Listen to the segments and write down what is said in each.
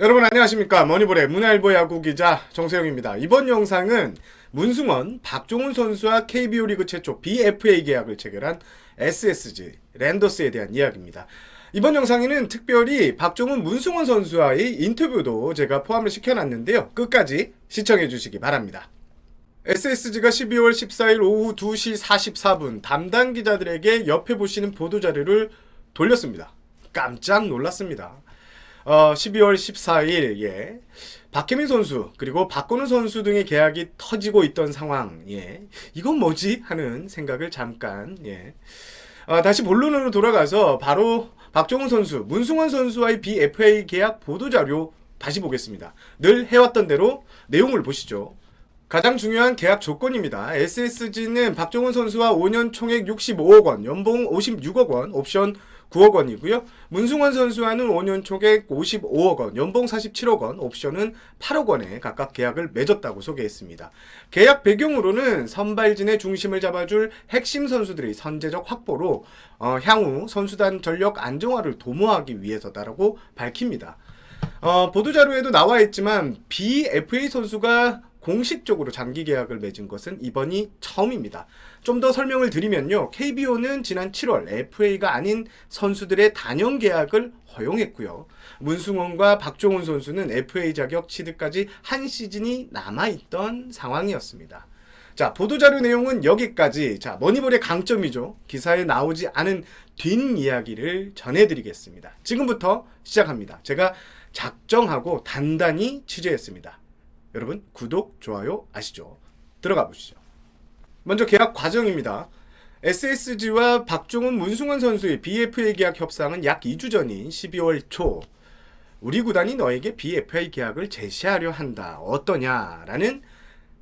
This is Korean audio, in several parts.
여러분 안녕하십니까. 머니볼의 문화일보 야구 기자 정세영입니다. 이번 영상은 문승원, 박종훈 선수와 KBO 리그 최초 BFA 계약을 체결한 SSG 랜더스에 대한 이야기입니다. 이번 영상에는 특별히 박종훈, 문승원 선수와의 인터뷰도 제가 포함을 시켜놨는데요. 끝까지 시청해 주시기 바랍니다. SSG가 12월 14일 오후 2시 44분 담당 기자들에게 옆에 보시는 보도자료를 돌렸습니다. 깜짝 놀랐습니다. 12월 14일, 박혜민 선수, 그리고 박건우 선수 등의 계약이 터지고 있던 상황, 이건 뭐지? 하는 생각을 잠깐, 다시 본론으로 돌아가서 바로 박종훈 선수, 문승원 선수와의 BFA 계약 보도자료 다시 보겠습니다. 늘 해왔던 대로 내용을 보시죠. 가장 중요한 계약 조건입니다. SSG는 박종훈 선수와 5년 총액 65억 원, 연봉 56억 원, 옵션 9억 원이고요. 문승원 선수와는 5년 총액 55억 원, 연봉 47억 원, 옵션은 8억 원에 각각 계약을 맺었다고 소개했습니다. 계약 배경으로는 선발진의 중심을 잡아줄 핵심 선수들의 선제적 확보로 향후 선수단 전력 안정화를 도모하기 위해서다라고 밝힙니다. 보도자료에도 나와 있지만 BFA 선수가 공식적으로 장기 계약을 맺은 것은 이번이 처음입니다. 좀 더 설명을 드리면요. KBO는 지난 7월 FA가 아닌 선수들의 단연 계약을 허용했고요. 문승원과 박종훈 선수는 FA 자격 취득까지 한 시즌이 남아있던 상황이었습니다. 자, 보도자료 내용은 여기까지. 자, 머니볼의 강점이죠. 기사에 나오지 않은 뒷이야기를 전해드리겠습니다. 지금부터 시작합니다. 제가 작정하고 단단히 취재했습니다. 여러분 구독, 좋아요 아시죠? 들어가 보시죠. 먼저 계약 과정입니다. SSG와 박종훈, 문승원 선수의 BFA 계약 협상은 약 2주 전인 12월 초 우리 구단이 너에게 BFA 계약을 제시하려 한다. 어떠냐라는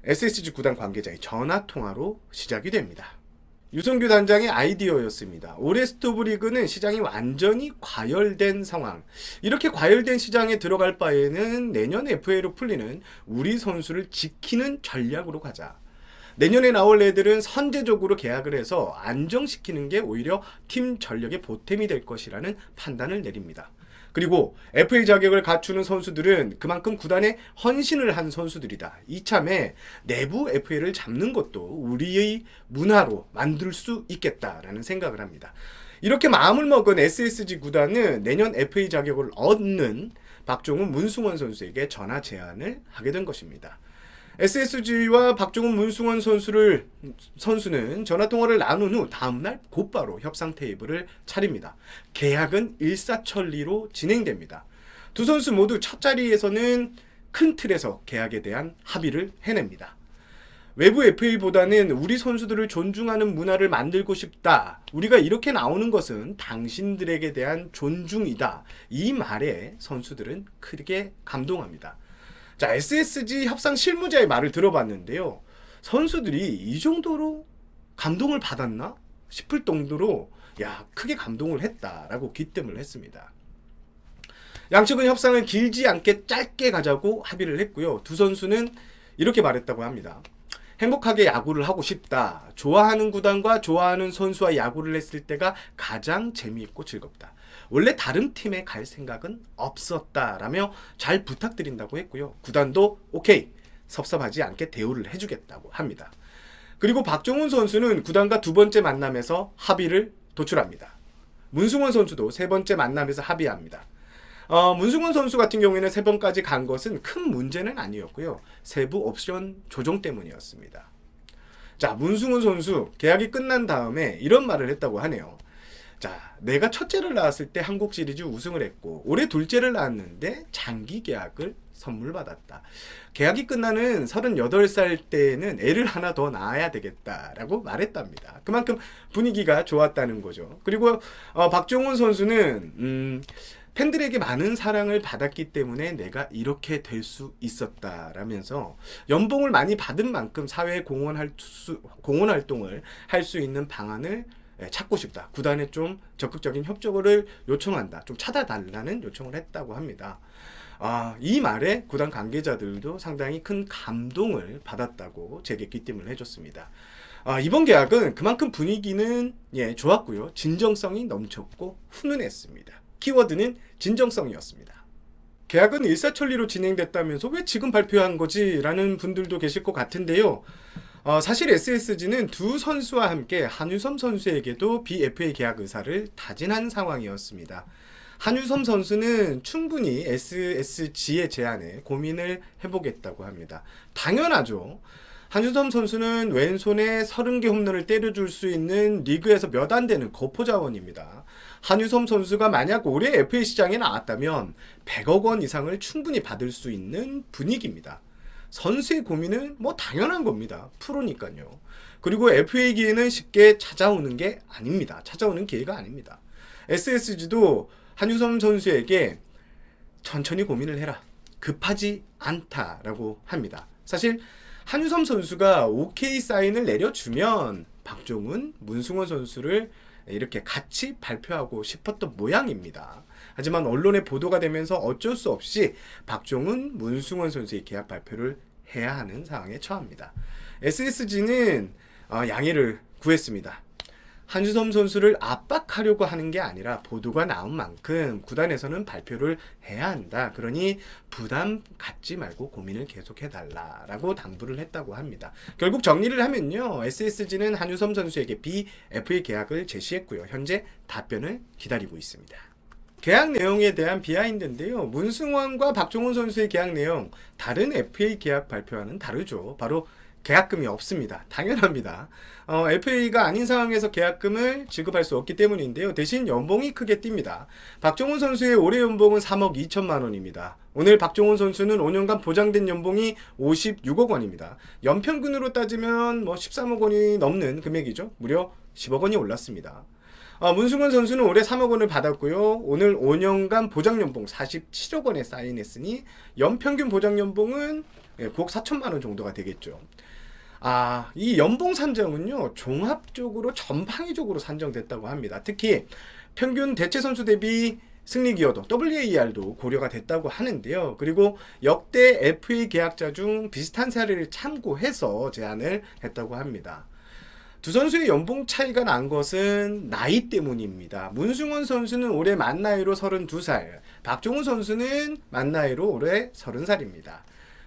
SSG 구단 관계자의 전화통화로 시작이 됩니다. 유성규 단장의 아이디어였습니다. 올해 스토브리그는 시장이 완전히 과열된 상황. 이렇게 과열된 시장에 들어갈 바에는 내년 FA로 풀리는 우리 선수를 지키는 전략으로 가자. 내년에 나올 애들은 선제적으로 계약을 해서 안정시키는 게 오히려 팀 전력의 보탬이 될 것이라는 판단을 내립니다. 그리고 FA 자격을 갖추는 선수들은 그만큼 구단에 헌신을 한 선수들이다. 이참에 내부 FA를 잡는 것도 우리의 문화로 만들 수 있겠다라는 생각을 합니다. 이렇게 마음을 먹은 SSG 구단은 내년 FA 자격을 얻는 박종훈, 문승원 선수에게 전화 제안을 하게 된 것입니다. SSG와 박종훈, 문승원 선수는 전화통화를 나눈 후 다음날 곧바로 협상 테이블을 차립니다. 계약은 일사천리로 진행됩니다. 두 선수 모두 첫 자리에서는 큰 틀에서 계약에 대한 합의를 해냅니다. 외부 FA보다는 우리 선수들을 존중하는 문화를 만들고 싶다. 우리가 이렇게 나오는 것은 당신들에게 대한 존중이다. 이 말에 선수들은 크게 감동합니다. 자, SSG 협상 실무자의 말을 들어봤는데요. 선수들이 이 정도로 감동을 받았나 싶을 정도로 크게 감동을 했다라고 귀뜸을 했습니다. 양측은 협상을 길지 않게 짧게 가자고 합의를 했고요. 두 선수는 이렇게 말했다고 합니다. 행복하게 야구를 하고 싶다. 좋아하는 구단과 좋아하는 선수와 야구를 했을 때가 가장 재미있고 즐겁다. 원래 다른 팀에 갈 생각은 없었다라며 잘 부탁드린다고 했고요. 구단도 오케이, 섭섭하지 않게 대우를 해주겠다고 합니다. 그리고 박종훈 선수는 구단과 두 번째 만남에서 합의를 도출합니다. 문승원 선수도 세 번째 만남에서 합의합니다. 문승원 선수 같은 경우에는 세 번까지 간 것은 큰 문제는 아니었고요. 세부 옵션 조정 때문이었습니다. 자, 문승원 선수 계약이 끝난 다음에 이런 말을 했다고 하네요. 자, 내가 첫째를 낳았을 때 한국 시리즈 우승을 했고 올해 둘째를 낳았는데 장기 계약을 선물 받았다. 계약이 끝나는 38살 때에는 애를 하나 더 낳아야 되겠다라고 말했답니다. 그만큼 분위기가 좋았다는 거죠. 그리고 박종훈 선수는 팬들에게 많은 사랑을 받았기 때문에 내가 이렇게 될 수 있었다라면서 연봉을 많이 받은 만큼 사회에 공헌 활동을 할 수 있는 방안을 찾고 싶다. 구단에 좀 적극적인 협조를 요청한다. 좀 찾아달라는 요청을 했다고 합니다. 이 말에 구단 관계자들도 상당히 큰 감동을 받았다고 제게 귀띔을 해줬습니다. 이번 계약은 그만큼 분위기는 좋았고요. 진정성이 넘쳤고 훈훈했습니다. 키워드는 진정성이었습니다. 계약은 일사천리로 진행됐다면서 왜 지금 발표한 거지? 라는 분들도 계실 것 같은데요. 사실 SSG는 두 선수와 함께 한유섬 선수에게도 BFA 계약 의사를 타진한 상황이었습니다. 한유섬 선수는 충분히 SSG의 제안에 고민을 해보겠다고 합니다. 당연하죠. 한유섬 선수는 왼손에 30개 홈런을 때려줄 수 있는 리그에서 몇 안 되는 거포 자원입니다. 한유섬 선수가 만약 올해 FA 시장에 나왔다면 100억 원 이상을 충분히 받을 수 있는 분위기입니다. 선수의 고민은 뭐 당연한 겁니다. 프로니까요. 그리고 FA 기회는 쉽게 찾아오는 게 아닙니다. 찾아오는 기회가 아닙니다. SSG도 한유섬 선수에게 천천히 고민을 해라. 급하지 않다라고 합니다. 사실 한유섬 선수가 OK 사인을 내려주면 박종훈, 문승원 선수를 이렇게 같이 발표하고 싶었던 모양입니다. 하지만 언론에 보도가 되면서 어쩔 수 없이 박종훈, 문승원 선수의 계약 발표를 해야 하는 상황에 처합니다. SSG는 양해를 구했습니다. 한유섬 선수를 압박하려고 하는 게 아니라 보도가 나온 만큼 구단에서는 발표를 해야 한다. 그러니 부담 갖지 말고 고민을 계속해달라라고 당부를 했다고 합니다. 결국 정리를 하면요. SSG는 한유섬 선수에게 BFA 계약을 제시했고요. 현재 답변을 기다리고 있습니다. 계약 내용에 대한 비하인드인데요. 문승원과 박종훈 선수의 계약 내용 다른 FA 계약 발표와는 다르죠. 바로 계약금이 없습니다. 당연합니다. FA가 아닌 상황에서 계약금을 지급할 수 없기 때문인데요. 대신 연봉이 크게 뜁니다. 박종훈 선수의 올해 연봉은 3억 2천만 원입니다. 오늘 박종훈 선수는 5년간 보장된 연봉이 56억 원입니다. 연평균으로 따지면 13억 원이 넘는 금액이죠. 무려 10억 원이 올랐습니다. 문승원 선수는 올해 3억 원을 받았고요. 오늘 5년간 보장연봉 47억 원에 사인했으니 연평균 보장연봉은 9억 4천만 원 정도가 되겠죠. 이 연봉 산정은요, 종합적으로 전방위적으로 산정됐다고 합니다. 특히 평균 대체 선수 대비 승리 기여도 WAR도 고려가 됐다고 하는데요. 그리고 역대 FA 계약자 중 비슷한 사례를 참고해서 제안을 했다고 합니다. 두 선수의 연봉 차이가 난 것은 나이 때문입니다. 문승원 선수는 올해 만 나이로 32살, 박종훈 선수는 만 나이로 올해 30살입니다.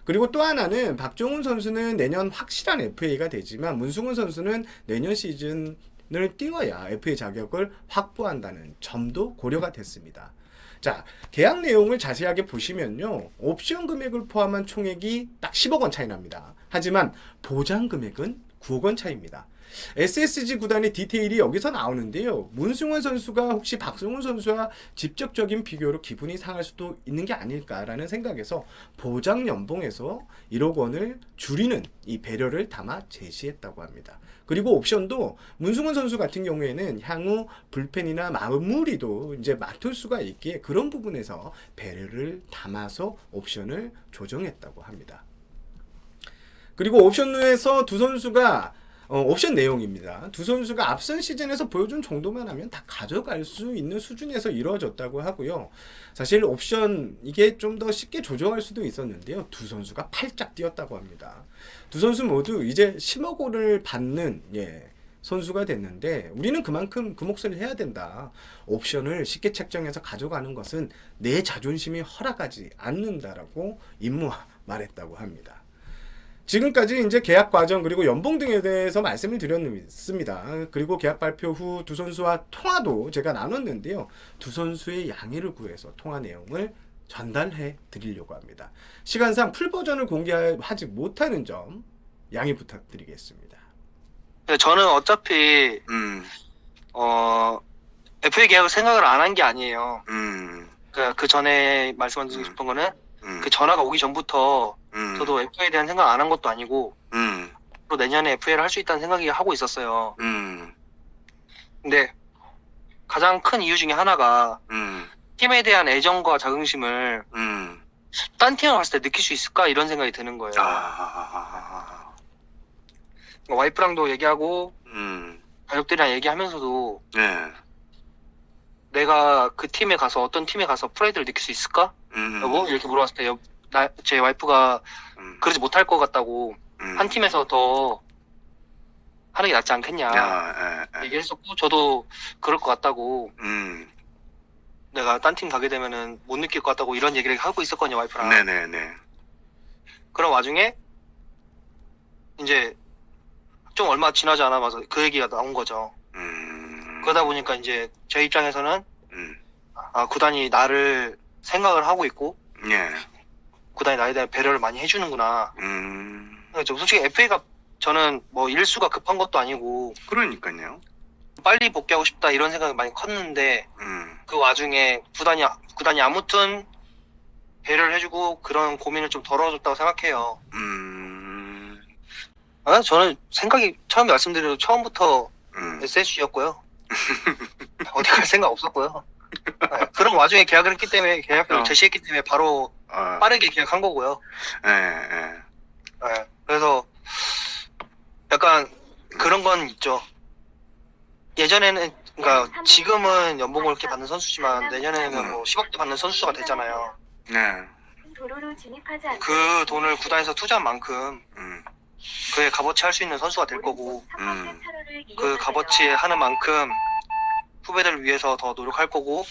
그리고 또 하나는 박종훈 선수는 내년 확실한 FA가 되지만 문승원 선수는 내년 시즌을 뛰어야 FA 자격을 확보한다는 점도 고려가 됐습니다. 자, 계약 내용을 자세하게 보시면요. 옵션 금액을 포함한 총액이 딱 10억 원 차이 납니다. 하지만 보장 금액은 9억 원 차이입니다. SSG 구단의 디테일이 여기서 나오는데요. 문승원 선수가 혹시 박종훈 선수와 직접적인 비교로 기분이 상할 수도 있는 게 아닐까라는 생각에서 보장 연봉에서 1억 원을 줄이는 이 배려를 담아 제시했다고 합니다. 그리고 옵션도 문승원 선수 같은 경우에는 향후 불펜이나 마무리도 이제 맡을 수가 있기에 그런 부분에서 배려를 담아서 옵션을 조정했다고 합니다. 그리고 옵션에서 두 선수가 옵션 내용입니다. 두 선수가 앞선 시즌에서 보여준 정도만 하면 다 가져갈 수 있는 수준에서 이루어졌다고 하고요. 사실 옵션 이게 좀 더 쉽게 조정할 수도 있었는데요. 두 선수가 팔짝 뛰었다고 합니다. 두 선수 모두 이제 10억 원을 받는 선수가 됐는데 우리는 그만큼 그 몫을 해야 된다. 옵션을 쉽게 책정해서 가져가는 것은 내 자존심이 허락하지 않는다라고 임무와 말했다고 합니다. 지금까지 이제 계약 과정 그리고 연봉 등에 대해서 말씀을 드렸습니다. 그리고 계약 발표 후 두 선수와 통화도 제가 나눴는데요. 두 선수의 양해를 구해서 통화 내용을 전달해 드리려고 합니다. 시간상 풀 버전을 공개하지 못하는 점 양해 부탁드리겠습니다. 네, 저는 어차피 FA 계약을 생각을 안 한 게 아니에요. 그 전에 말씀드리고 싶은 거는 그 전화가 오기 전부터 저도 FA에 대한 생각 안 한 것도 아니고 또 내년에 FA를 할 수 있다는 생각이 하고 있었어요. 근데 가장 큰 이유 중에 하나가 팀에 대한 애정과 자긍심을 딴 팀에 갔을 때 느낄 수 있을까 이런 생각이 드는 거예요. 와이프랑도 얘기하고 가족들이랑 얘기하면서도 내가 그 팀에 가서 어떤 팀에 가서 프라이드를 느낄 수 있을까? 여보? 이렇게 물어봤을 때 제 와이프가 그러지 못할 것 같다고 한 팀에서 더 하는 게 낫지 않겠냐 얘기했었고 저도 그럴 것 같다고 내가 딴 팀 가게 되면은 못 느낄 것 같다고 이런 얘기를 하고 있었거든요, 와이프랑. 네네네. 그런 와중에 이제 좀 얼마 지나지 않아 봐서 그 얘기가 나온 거죠. 그러다 보니까 이제 제 입장에서는 구단이 나를 생각을 하고 있고 예. 구단이 나에 대한 배려를 많이 해주는구나. 그러니까 솔직히 FA가 저는 뭐 일수가 급한 것도 아니고 그러니까요. 빨리 복귀하고 싶다 이런 생각이 많이 컸는데 그 와중에 구단이 아무튼 배려를 해주고 그런 고민을 좀 덜어줬다고 생각해요. 저는 생각이 처음에 말씀드린 처음부터 SSG였고요. 어디 갈 생각 없었고요. 네, 그런 와중에 계약을 했기 때문에 계약을 제시했기 때문에 바로 빠르게 계약한 거고요. 네, 그래서 약간 그런 건 있죠. 예전에는 그러니까 지금은 연봉을 그렇게 받는 선수지만 내년에는 뭐 10억대 받는 선수가 됐잖아요. 네. 그 돈을 구단에서 투자한 만큼 그에 값어치 할 수 있는 선수가 될 거고 그 값어치 하는 만큼 후배들을 위해서 더 노력할 거고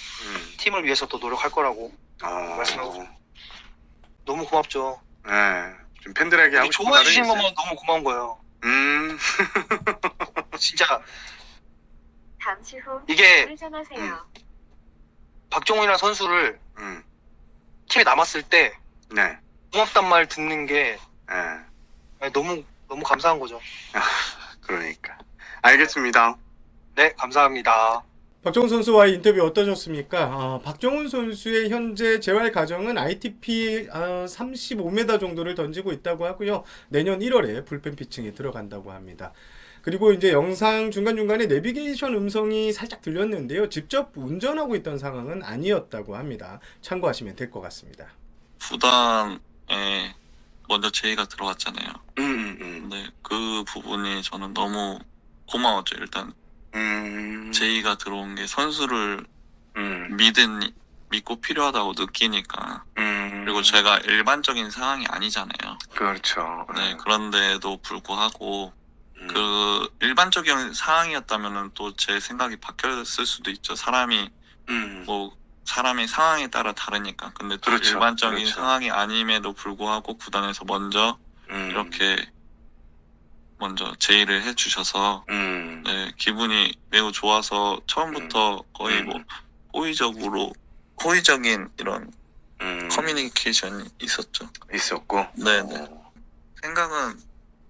팀을 위해서 더 노력할 거라고 말씀하고 너무 고맙죠. 네. 좀 팬들에게 하고 싶은 좋아해 말은 주신 있어요? 것만 너무 고마운 거예요. 진짜 잠시 후 이게 우회전하세요. 박종훈이라는 선수를 팀에 남았을 때 네. 고맙단 말 듣는 게 네. 너무 감사한 거죠. 그러니까. 알겠습니다. 네, 감사합니다. 박종훈 선수와의 인터뷰 어떠셨습니까? 박종훈 선수의 현재 재활 과정은 ITP 35m 정도를 던지고 있다고 하고요. 내년 1월에 불펜 피칭에 들어간다고 합니다. 그리고 이제 영상 중간중간에 내비게이션 음성이 살짝 들렸는데요. 직접 운전하고 있던 상황은 아니었다고 합니다. 참고하시면 될 것 같습니다. 구단에 먼저 제의가 들어왔잖아요. 음. 근데 그 부분이 저는 너무 고마웠죠. 일단 제의가 들어온 게 선수를 믿고 필요하다고 느끼니까. 그리고 제가 일반적인 상황이 아니잖아요. 그렇죠. 네, 그런데도 불구하고 그 일반적인 상황이었다면은 또 제 생각이 바뀌었을 수도 있죠. 사람이 사람의 상황에 따라 다르니까. 근데 또 그렇죠. 일반적인 그렇죠. 상황이 아님에도 불구하고 구단에서 먼저 이렇게 먼저 제의를 해주셔서 네, 기분이 매우 좋아서 처음부터 거의 뭐 호의적인 이런 커뮤니케이션이 있었죠. 있었고. 네네. 생각은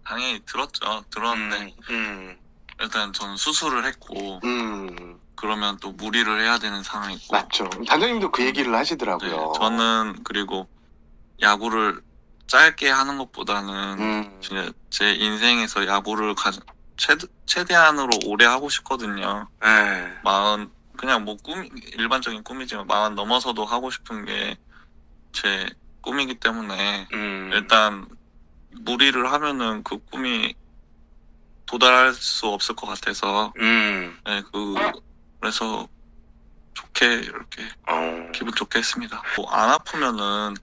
당연히 들었는데 일단 저는 수술을 했고 그러면 또 무리를 해야 되는 상황이고. 맞죠. 단장님도 그 얘기를 하시더라고요. 네, 저는 그리고 야구를 짧게 하는 것보다는 진짜 제 인생에서 야구를 최대한으로 오래 하고 싶거든요. 네. 그냥 뭐 일반적인 꿈이지만 40 넘어서도 하고 싶은 게 제 꿈이기 때문에 일단 무리를 하면은 그 꿈이 도달할 수 없을 것 같아서 네, 그래서 좋게 이렇게 기분 좋게 했습니다. 뭐 안 아프면은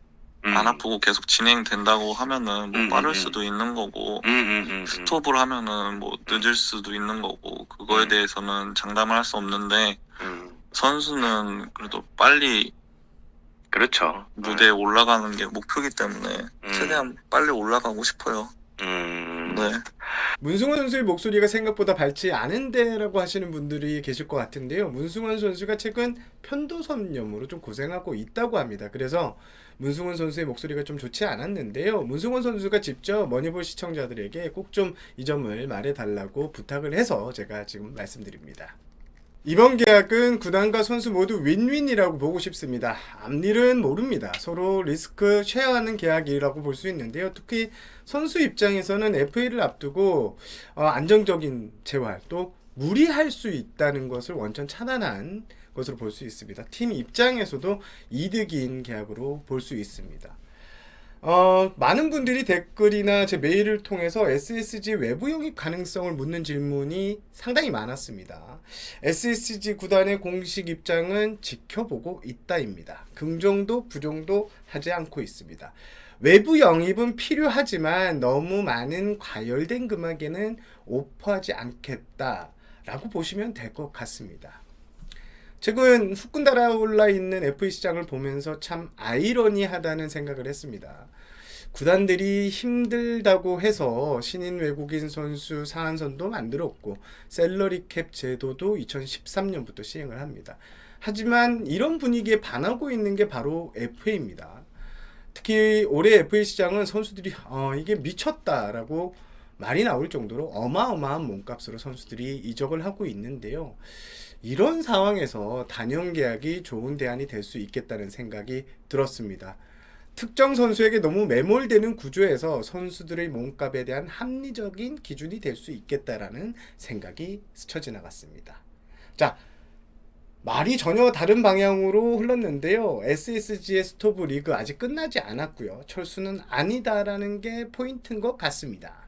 안 아프고 계속 진행된다고 하면은 뭐 빠를 수도 있는 거고 스톱을 하면은 뭐 늦을 수도 있는 거고 그거에 대해서는 장담을 할 수 없는데 선수는 그래도 빨리 그렇죠. 무대에 올라가는 게 목표이기 때문에 최대한 빨리 올라가고 싶어요. 네. 문승원 선수의 목소리가 생각보다 밝지 않은데라고 하시는 분들이 계실 것 같은데요. 문승원 선수가 최근 편도선염으로 좀 고생하고 있다고 합니다. 그래서 문승원 선수의 목소리가 좀 좋지 않았는데요. 문승원 선수가 직접 머니볼 시청자들에게 꼭 좀 이 점을 말해달라고 부탁을 해서 제가 지금 말씀드립니다. 이번 계약은 구단과 선수 모두 윈윈이라고 보고 싶습니다. 앞일은 모릅니다. 서로 리스크 쉐어하는 계약이라고 볼 수 있는데요. 특히 선수 입장에서는 FA를 앞두고 안정적인 재활 또 무리할 수 있다는 것을 원천 차단한 것으로 볼 수 있습니다. 팀 입장에서도 이득인 계약으로 볼 수 있습니다. 많은 분들이 댓글이나 제 메일을 통해서 SSG 외부 영입 가능성을 묻는 질문이 상당히 많았습니다. SSG 구단의 공식 입장은 지켜보고 있다입니다. 긍정도 부정도 하지 않고 있습니다. 외부 영입은 필요하지만 너무 많은 과열된 금액에는 오퍼하지 않겠다라고 보시면 될 것 같습니다. 최근 후끈 달아올라 있는 FA 시장을 보면서 참 아이러니하다는 생각을 했습니다. 구단들이 힘들다고 해서 신인 외국인 선수 상한선도 만들었고 셀러리 캡 제도도 2013년부터 시행을 합니다. 하지만 이런 분위기에 반하고 있는 게 바로 FA입니다. 특히 올해 FA 시장은 선수들이 이게 미쳤다라고 말이 나올 정도로 어마어마한 몸값으로 선수들이 이적을 하고 있는데요. 이런 상황에서 단연 계약이 좋은 대안이 될 수 있겠다는 생각이 들었습니다. 특정 선수에게 너무 매몰되는 구조에서 선수들의 몸값에 대한 합리적인 기준이 될 수 있겠다라는 생각이 스쳐 지나갔습니다. 자, 말이 전혀 다른 방향으로 흘렀는데요. SSG의 스토브 리그 아직 끝나지 않았고요. 철수는 아니다라는 게 포인트인 것 같습니다.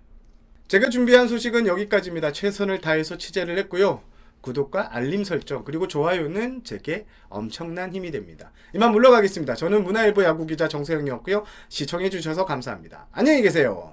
제가 준비한 소식은 여기까지입니다. 최선을 다해서 취재를 했고요. 구독과 알림 설정 그리고 좋아요는 제게 엄청난 힘이 됩니다. 이만 물러가겠습니다. 저는 문화일보 야구기자 정세영이었고요. 시청해주셔서 감사합니다. 안녕히 계세요.